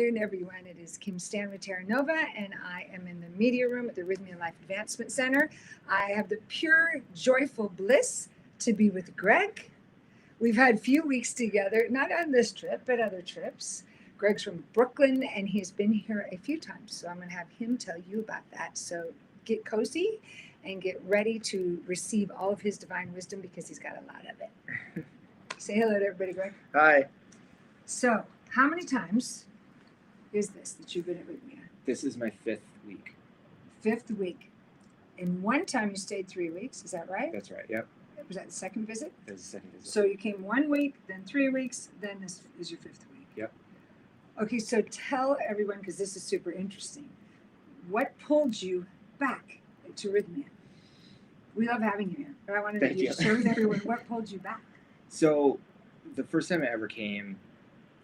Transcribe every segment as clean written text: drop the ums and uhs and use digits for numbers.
Everyone. It is Kim Stanwood, Terranova, and I am in the media room at the Rythmia Life Advancement Center. I have the pure, joyful bliss to be with Greg. We've had a few weeks together, not on this trip, but other trips. Greg's from Brooklyn, and he's been here a few times, so I'm going to have him tell you about that. So get cozy and get ready to receive all of his divine wisdom because he's got a lot of it. Say hello to everybody, Greg. Hi. So, how many times is this that you've been at Rythmia? This is my 5th week. 5th week. And one time you stayed 3 weeks, is that right? That's right, yep. Was that the second visit? That was the second visit. So you came 1 week, then 3 weeks, then this is your 5th week. Yep. Okay, so tell everyone, because this is super interesting, what pulled you back to Rythmia? We love having you here, but I wanted you to share with everyone what pulled you back. So the first time I ever came,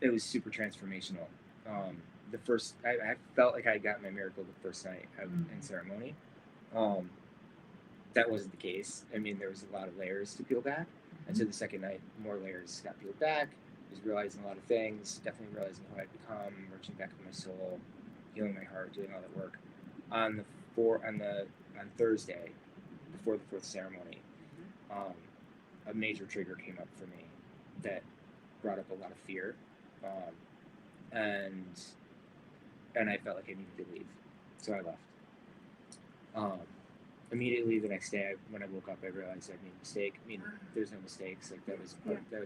it was super transformational. I felt like I got my miracle the first night in ceremony. That wasn't the case. I mean, there was a lot of layers to peel back. And so the second night, more layers got peeled back. I was realizing a lot of things, definitely realizing who I'd become, merging back with my soul, healing my heart, doing all that work. On Thursday, before the 4th ceremony, a major trigger came up for me that brought up a lot of fear. And I felt like I needed to leave, so I left. Immediately the next day, when I woke up, I realized I made a mistake. I mean, there's no mistakes. Like that was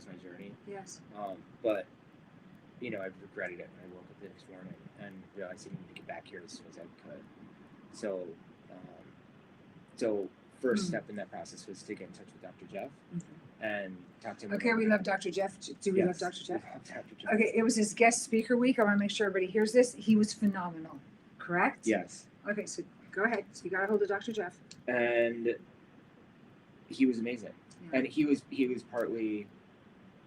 my journey. Yes. But I regretted it when I woke up the next morning and realized I needed to get back here as soon as I could. So first step in that process was to get in touch with Dr. Jeff and talk to him. Okay, we love Dr. Jeff. Do we love Dr. Jeff? We love Dr. Jeff. Okay, it was his guest speaker week. I want to make sure everybody hears this. He was phenomenal, correct? Yes. Okay, so go ahead. So you got a hold of Dr. Jeff. And he was amazing. Yeah. And he was partly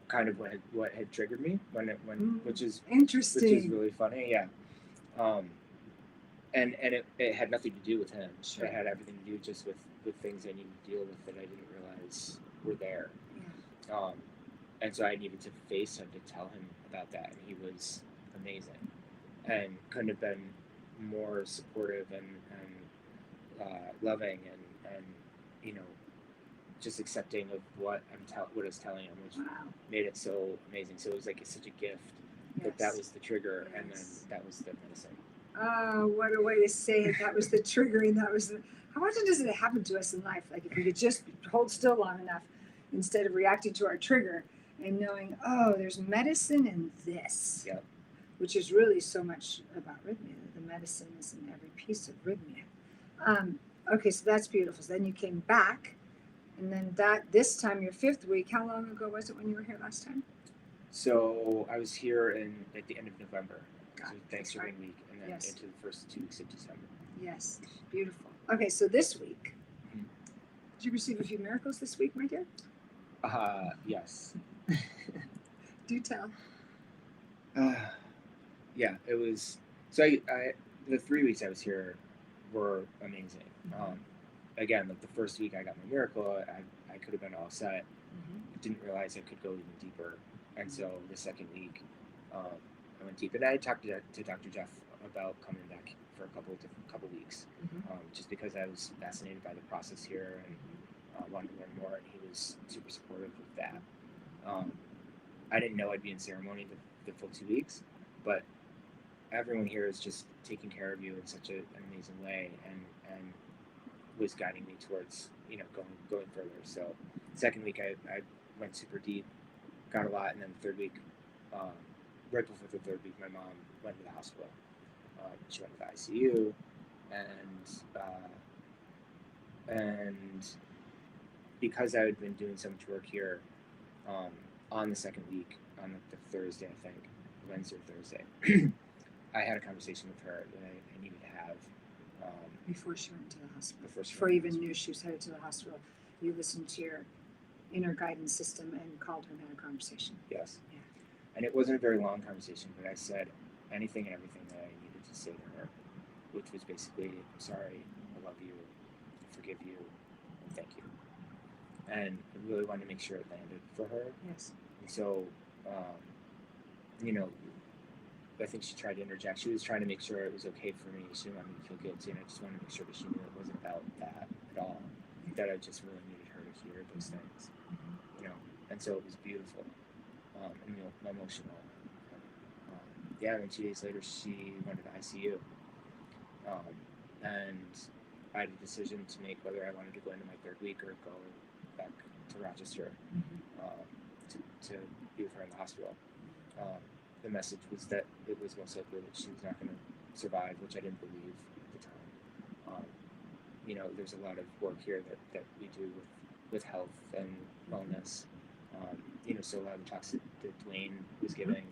kind of what had triggered me which is interesting. Which is really funny, yeah. And it had nothing to do with him. Sure. It had everything to do just with things I needed to deal with that I didn't realize were there. Yeah. And so I needed to face him to tell him about that, and he was amazing, and couldn't have been more supportive and loving and just accepting of what I was telling him, which made it so amazing. So it was like such a gift. Yes. That was the trigger, and then that was the medicine. Oh, what a way to say it. That was the trigger, and that was how often does it happen to us in life? Like if we could just hold still long enough instead of reacting to our trigger and knowing, oh, there's medicine in this. Yep. Which is really so much about Rythmia. The medicine is in every piece of Rythmia. Okay, so that's beautiful. So then you came back, and then this time, your 5th week, how long ago was it when you were here last time? So I was here at the end of November. So Thanksgiving week, and then into the first 2 weeks of December. Yes, beautiful. Okay, so this week, did you receive a few miracles this week, my dear? Yes. Do tell. Yeah, it was. So the 3 weeks I was here were amazing. Again, like the first week I got my miracle, I could have been all set. Didn't realize I could go even deeper, and so the second week, I went deep, and I talked to Dr. Jeff about coming back for a couple weeks, just because I was fascinated by the process here and wanted to learn more, and he was super supportive of that. I didn't know I'd be in ceremony the full 2 weeks, but everyone here is just taking care of you in such an amazing way, and was guiding me towards going further. So second week I went super deep, got a lot, and then the 3rd week, right before the 3rd week, my mom went to the hospital. She went to the ICU, and because I had been doing so much work here, on the 2nd week, on the Thursday, I think, Wednesday or Thursday, I had a conversation with her that I needed to have. Before she went to the hospital. Before you even knew she was headed to the hospital, you listened to your inner guidance system and called her and had a conversation. Yes. Yeah. And it wasn't a very long conversation, but I said anything and everything that I needed to say to her, which was basically, I'm sorry, I love you, I forgive you, and thank you. And I really wanted to make sure it landed for her. Yes. And so, I think she tried to interject. She was trying to make sure it was okay for me. She didn't want me to feel guilty, and I just wanted to make sure that she knew it wasn't about that at all. That I just really needed her to hear those things, you know. And so it was beautiful, and emotional. Yeah, and then 2 days later, she went to the ICU, and I had a decision to make whether I wanted to go into my third week or go back to Rochester to be with her in the hospital. The message was that it was most likely that she was not going to survive, which I didn't believe at the time. You know, there's a lot of work here that we do with health and wellness. You know, so a lot of the talks that Dwayne was giving,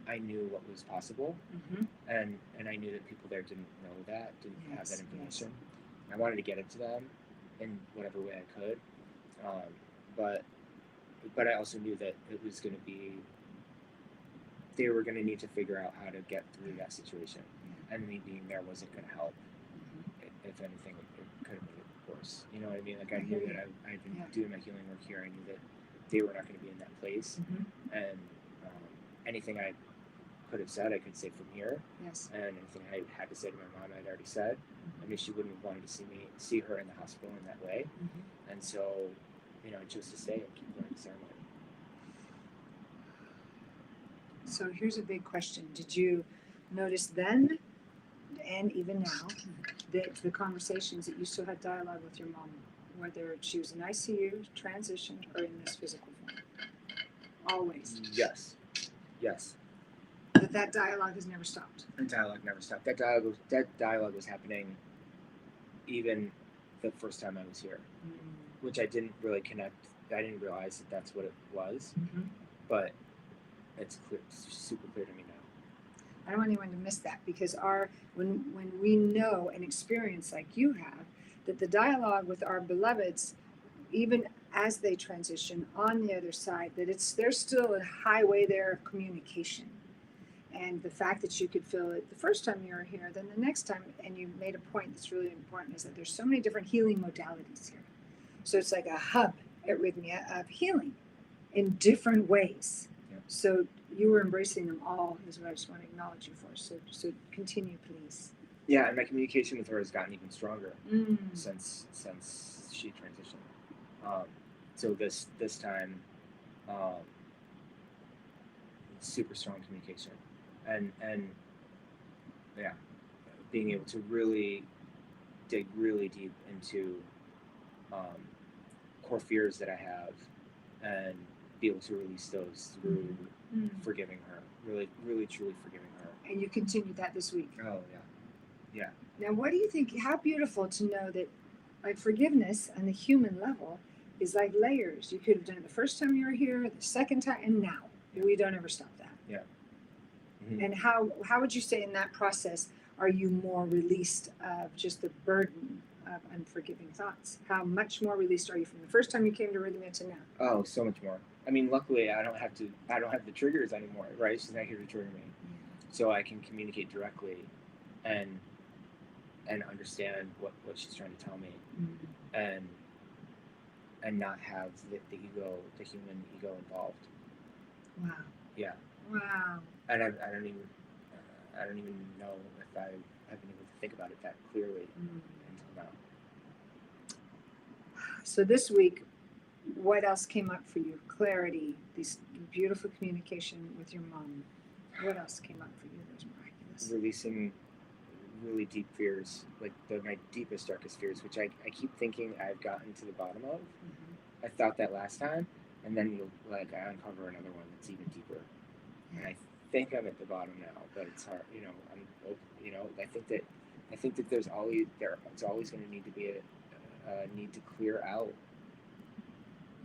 I knew what was possible, and I knew that people there didn't know that, didn't have that information. I wanted to get it to them in whatever way I could, but I also knew that it was going to be, they were going to need to figure out how to get through that situation, and me being there wasn't going to help. If anything, it could have made it worse. You know what I mean? Like, I knew that I'd been doing my healing work here. I knew that they were not going to be in that place, and anything I could have said, I could say from here. Yes. And anything I had to say to my mom, I'd already said. I knew she wouldn't have wanted to see her in the hospital in that way, and so, you know, I chose to stay and keep going the ceremony. So here's a big question. Did you notice then, and even now, that the conversations that you still had dialogue with your mom, whether she was in ICU, transitioned, or in this physical form? Always. Yes. That dialogue has never stopped. And dialogue never stopped. That dialogue was happening even the first time I was here, which I didn't really connect. I didn't realize that that's what it was, but it's clear, it's super clear to me now. I don't want anyone to miss that, because when we know and experience like you have, that the dialogue with our beloveds, even as they transition on the other side, that there's still a highway there of communication. And the fact that you could feel it the first time you were here, then the next time, and you made a point that's really important, is that there's so many different healing modalities here. So it's like a hub at Rythmia of healing in different ways. So you were embracing them all, is what I just want to acknowledge you for. So continue, please. Yeah, and my communication with her has gotten even stronger since she transitioned. So this time, super strong communication, and yeah, being able to really dig really deep into core fears that I have, and be able to release those through forgiving her, really truly forgiving her. And you continued that this week. Oh yeah. Now, what do you think? How beautiful to know that, like, forgiveness on the human level is like layers. You could have done it the first time you were here, the second time, and now. We don't ever stop that. Yeah. And how would you say in that process are you more released of just the burden of unforgiving thoughts? How much more released are you from the first time you came to Rythmia to now? Oh, so much more. I mean, luckily I don't have the triggers anymore, right? She's not here to trigger me. So I can communicate directly and understand what she's trying to tell me, and not have the human ego involved. Wow. Yeah. Wow. And I don't even know if I've been able to think about it that clearly until now. So this week, what else came up for you? Clarity, this beautiful communication with your mom. What else came up for you that was miraculous? Releasing really deep fears, like my deepest, darkest fears, which I keep thinking I've gotten to the bottom of. I thought that last time, and then I uncover another one that's even deeper. And I think I'm at the bottom now, but it's hard. You know, I think that there's always going to need to be a need to clear out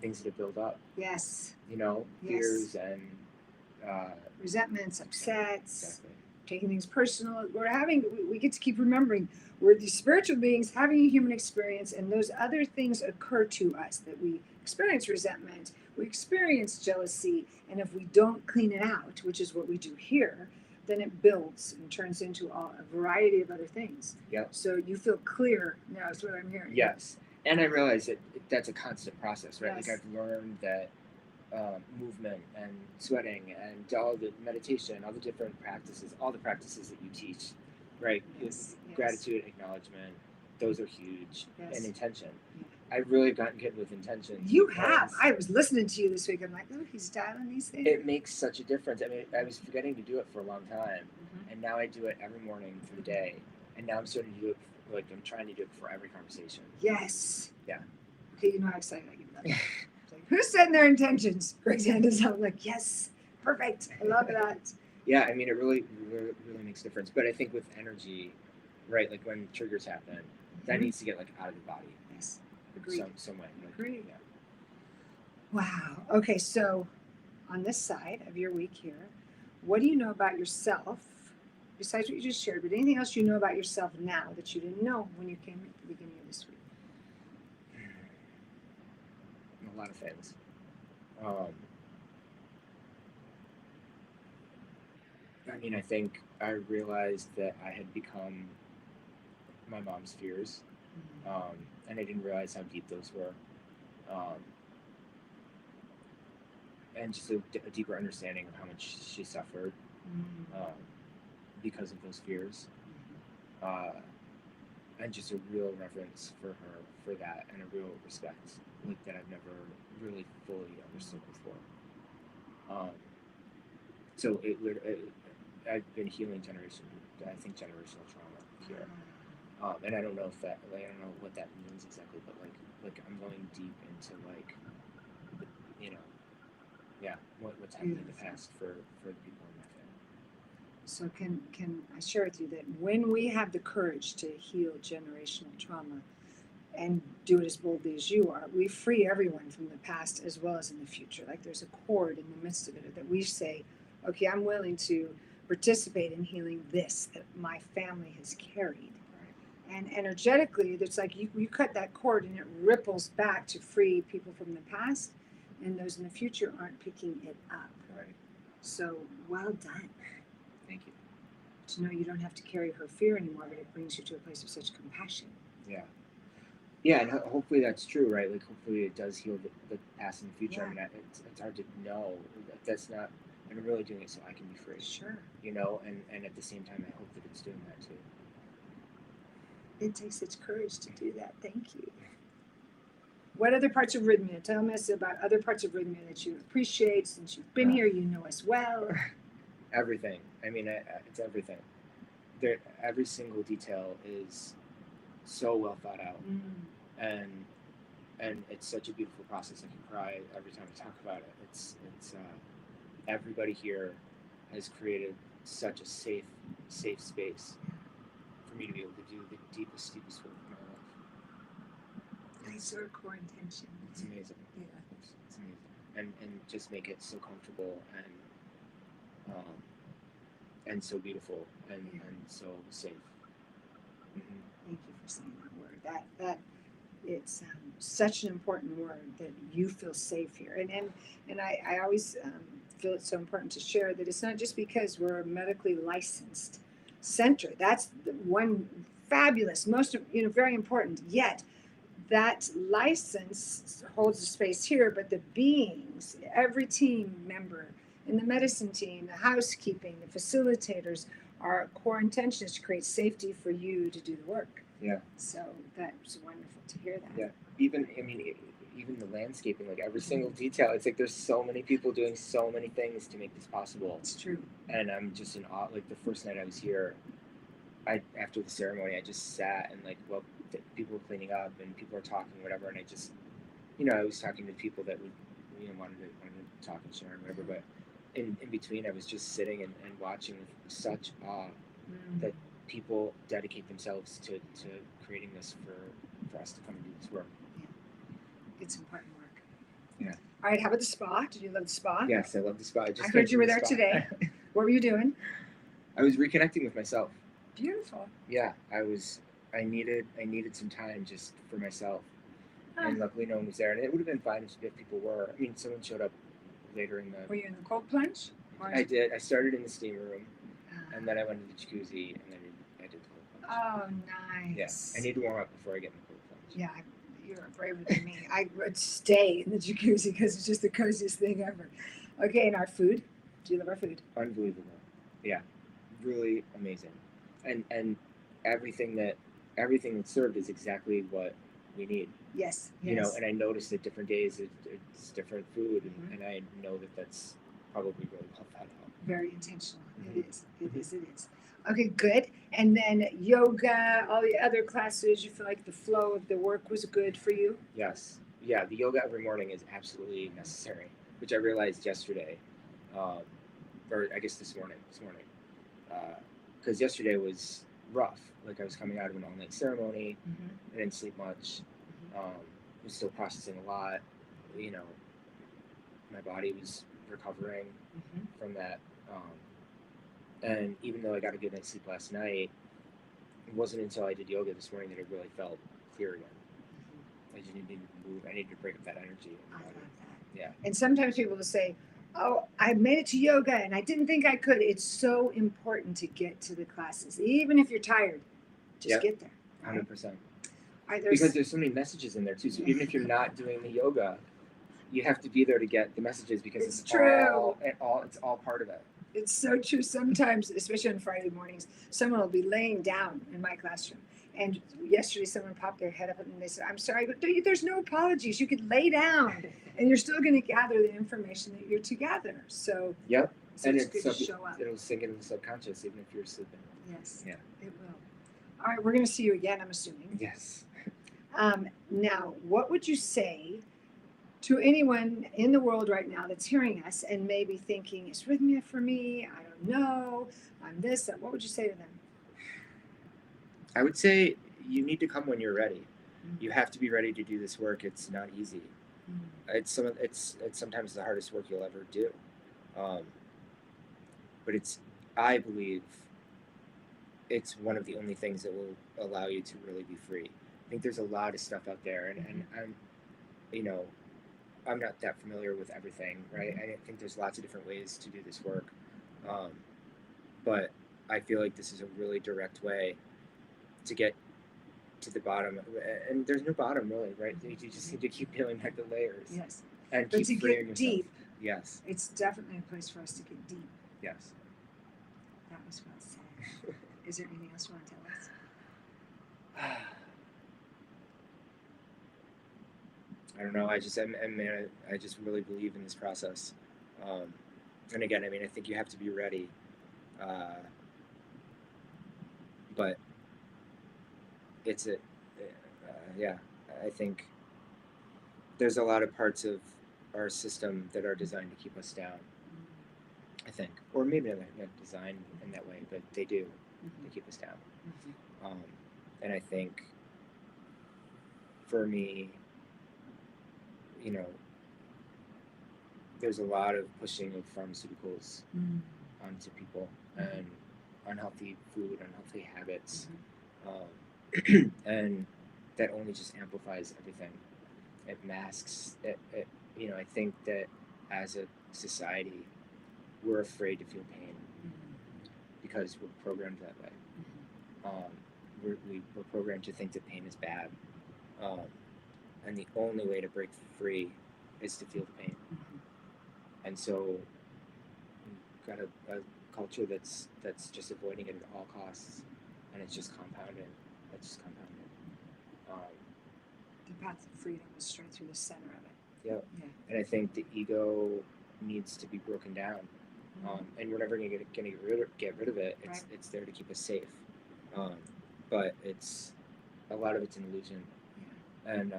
things that have built up. Yes. You know, fears and resentments, upsets. Exactly. Taking things personal. We get to keep remembering we're these spiritual beings having a human experience, and those other things occur to us, that we experience resentment, we experience jealousy, and if we don't clean it out, which is what we do here, then it builds and turns into a variety of other things. Yep. So you feel clear now is what I'm hearing. Yes. And I realize that that's a constant process, right? Yes. Like I've learned that movement and sweating and all the meditation, all the different practices, all the practices that you teach, right? Yes. Gratitude, acknowledgement, those are huge, Yes. and intention. I've really gotten good with intention. You have. I was listening to you this week. I'm like, oh, he's dialing these things. It makes such a difference. I mean, I was forgetting to do it for a long time, and now I do it every morning for the day. And now I'm starting to do it, like I'm trying to do it for every conversation. Yes. Yeah. Okay, you know how excited I get about that. It's like, who's setting their intentions? Greg's hand is up. Like, yes, perfect. I love that. Yeah, I mean, it really makes a difference. But I think with energy, right, like when triggers happen, that needs to get like out of the body. Yes. Agreed. Some way. Like, Agreed. Yeah. Wow. Okay, so on this side of your week here, what do you know about yourself, besides what you just shared, but anything else you know about yourself now that you didn't know when you came at the beginning of this week? A lot of things. I mean, I think I realized that I had become my mom's fears, and I didn't realize how deep those were. And just a deeper understanding of how much she suffered because of those fears, and just a real reverence for her for that, and a real respect like that I've never really fully understood before. So I've been healing generational trauma here, and I don't know if that, like, I don't know what that means exactly, but like I'm going deep into like, you know. Yeah, what's happened in the past for the people in my family. So can I share with you that when we have the courage to heal generational trauma and do it as boldly as you are, we free everyone from the past as well as in the future. Like there's a cord in the midst of it that we say, okay, I'm willing to participate in healing this that my family has carried. Right. And energetically, it's like you cut that cord and it ripples back to free people from the past. And those in the future aren't picking it up. Right. So well done. Thank you. To know you don't have to carry her fear anymore, but it brings you to a place of such compassion. Yeah. Yeah, and hopefully that's true, right? Like hopefully it does heal the past and the future. Yeah. I mean, it's hard to know. That's not. I'm really doing it so I can be free. Sure. You know, and at the same time, I hope that it's doing that too. It takes such courage to do that. Thank you. What other parts of Rythmia? Tell us about other parts of Rythmia that you appreciate since you've been here. You know us well. Everything. I mean, it's everything. Every single detail is so well thought out, and it's such a beautiful process. I can cry every time I talk about it. It's everybody here has created such a safe space for me to be able to do the deepest work of my life. That's our core intention. It's amazing. Yeah. It's amazing. And just make it so comfortable and so beautiful and so safe. Thank you for saying that word. That it's such an important word that you feel safe here. And I always feel it's so important to share that it's not just because we're a medically licensed center. That's the one fabulous, most very important. Yet that license holds a space here, but the beings, every team member in the medicine team, the housekeeping, the facilitators, our core intention is to create safety for you to do the work. Yeah. So that's wonderful to hear that. Yeah. Even the landscaping, like every single detail, it's like there's so many people doing so many things to make this possible. It's true. And I'm just in awe. Like the first night I was here, after the ceremony, I just sat and people were cleaning up and people were talking, whatever, and I just, I was talking to people that would, wanted to talk and share and whatever, but in between I was just sitting and watching with such awe that people dedicate themselves to creating this for us to come and do this work. Yeah. It's important work. Yeah. All right, how about the spa? Did you love the spa? Yes, I love the spa. I heard you were there today. What were you doing? I was reconnecting with myself. Beautiful. Yeah, I needed some time just for myself. And luckily no one was there. And it would have been fine if people were. I mean, someone showed up later in the... Were you in the cold plunge? I did. I started in the steam room, and then I went to the jacuzzi, and then I did the cold plunge. Oh, nice. Yeah, I need to warm up before I get in the cold plunge. Yeah, You're braver than me. I would stay in the jacuzzi because it's just the coziest thing ever. Okay, and our food. Do you love our food? Unbelievable. Yeah, really amazing. And everything that's served is exactly what we need. Yes. You know, and I noticed that different days it's different food, and I know that that's probably really well thought out. Very intentional. Mhm. It is. It is. It is. Okay, good. And then yoga, all the other classes, you feel like the flow of the work was good for you? Yes. Yeah, the yoga every morning is absolutely necessary, which I realized yesterday, um, or I guess this morning, because yesterday was rough. Like I was coming out of an all-night ceremony. I didn't sleep much. Was still processing a lot. You know, my body was recovering from that. And even though I got a good night's sleep last night, it wasn't until I did yoga this morning that I really felt clear again. I just needed to move. I needed to break up that energy in my I body. love that. Yeah. And sometimes people will say, "Oh, I made it to yoga and I didn't think I could." It's so important to get to the classes, even if you're tired. Just get there. 100%. Right, Because there's so many messages in there too. So even if you're not doing the yoga, you have to be there to get the messages because It's true. It's all part of it. It's so true. Sometimes, especially on Friday mornings, someone will be laying down in my classroom. And yesterday, someone popped their head up and they said, "I'm sorry, but there's no apologies. You could lay down, and you're still going to gather the information that you're to gather." So, Yep. so And it's good to show up. it'll sink into the subconscious even if you're sleeping. Yes. Yeah. It will. All right, we're going to see you again, I'm assuming. Yes. Now, what would you say to anyone in the world right now that's hearing us and maybe thinking, "Is rythmia for me? I don't know. I'm this." That. What would you say to them? I would say you need to come when you're ready. You have to be ready to do this work. It's not easy. It's sometimes the hardest work you'll ever do. But I believe it's one of the only things that will allow you to really be free. I think there's a lot of stuff out there, and I'm not that familiar with everything, right? I think there's lots of different ways to do this work, but I feel like this is a really direct way to get to the bottom, and there's no bottom really, right? You just need to keep peeling back the layers. Yes. And But keep to freeing get yourself. deep, Yes. it's definitely a place for us to get deep. Yes. That was well said. Is there anything else you want to tell us? I don't know. I just really believe in this process. And again, I mean, I think you have to be ready. But I think there's a lot of parts of our system that are designed to keep us down. I think, or maybe they're not designed in that way, but they do. They keep us down. And I think for me, there's a lot of pushing of pharmaceuticals onto people and unhealthy food, unhealthy habits, and that only just amplifies everything. It masks it. I think that as a society, we're afraid to feel pain because we're programmed that way. We're programmed to think that pain is bad, and the only way to break free is to feel the pain. And so we've got a culture that's just avoiding it at all costs, and it's just compounding. The path of freedom is straight through the center of it. Yep. Yeah. And I think the ego needs to be broken down, and we're never going to get rid of it. It's there to keep us safe, but a lot of it's an illusion, and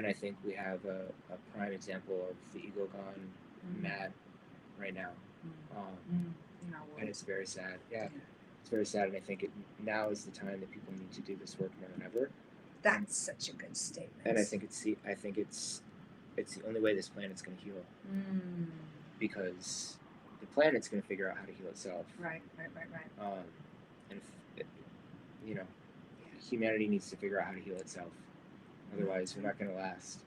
I think we have a prime example of the ego gone mad right now, and it's very sad. Yeah, it's very sad, and I think now is the time that people need to do this work more than ever. That's such a good statement. And I think it's the only way this planet's going to heal, because the planet's going to figure out how to heal itself. Right. And humanity needs to figure out how to heal itself. Otherwise, we're not going to last.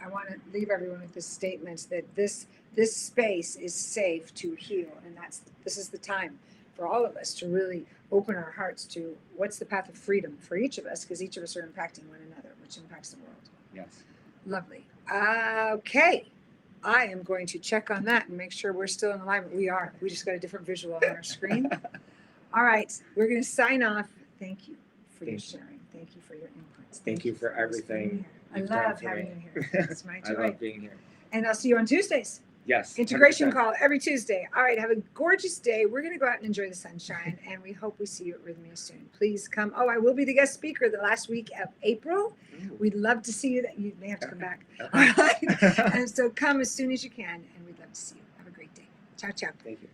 I want to leave everyone with this statement that this space is safe to heal, and this is the time for all of us to really open our hearts to what's the path of freedom for each of us, because each of us are impacting one another, which impacts the world. Yes. Lovely. Okay. I am going to check on that and make sure we're still in alignment. We are. We just got a different visual on our screen. All right. We're going to sign off. Thank you for your sharing. Thank you for your inputs. Thank you for everything. I love having you here. It's my joy. I love being here. And I'll see you on Tuesdays. Yes. Integration 100%. call every Tuesday. All right. Have a gorgeous day. We're going to go out and enjoy the sunshine, and we hope we see you at Rythmia soon. Please come. Oh, I will be the guest speaker the last week of April. Ooh. We'd love to see you. You may have to come back. Okay. All right. And so come as soon as you can, and we'd love to see you. Have a great day. Ciao, ciao. Thank you.